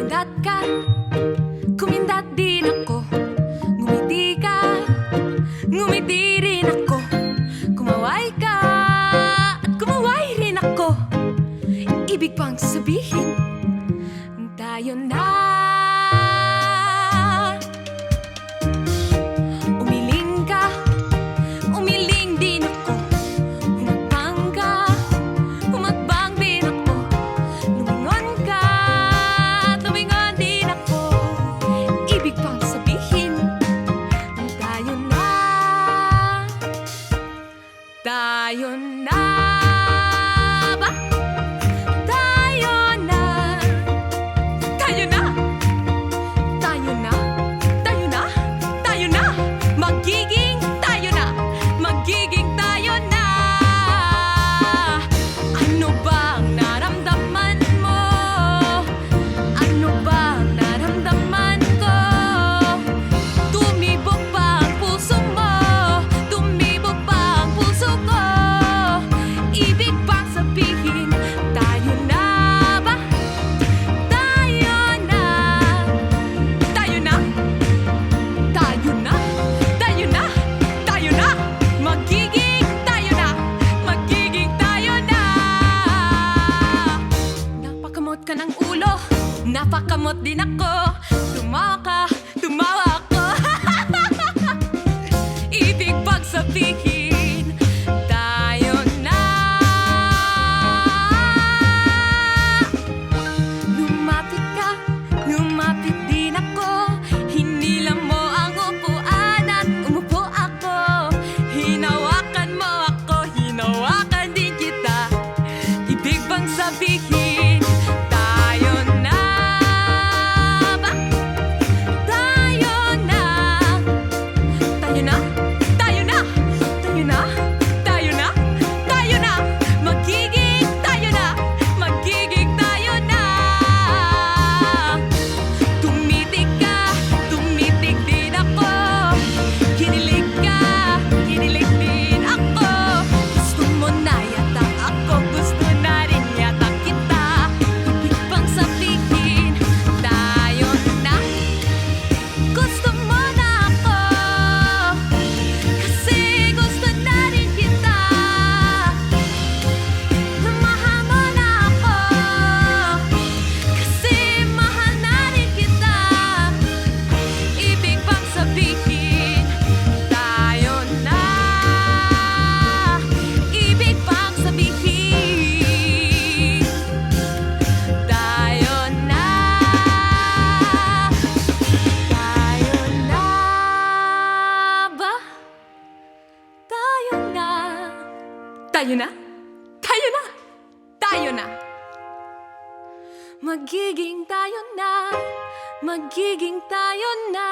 Kumindat ka, kumindat din ako. Ngumiti ka, ngumiti rin ako. Kumaway ka, at kumaway rin ako. Ibig pang sabihin, tayo na. Umiling ka, umiling din ako. Humakbang ka, humakbang din ako. Lumingon ka, at lumingon din ako. Ibig pang sabihin, tayo na. Tayo na. Napakamot din ako. Tumawa ka, tumawa ako. Ibig pang sabihin, tayo na. Lumapit ka, lumapit din ako. Hinila mo ang upuan at umupo ako. Hinawakan mo ako, hinawakan din kita. Ibig pang sabihin, tayo na, tayo na, tayo na. Magiging tayo na, magiging tayo na.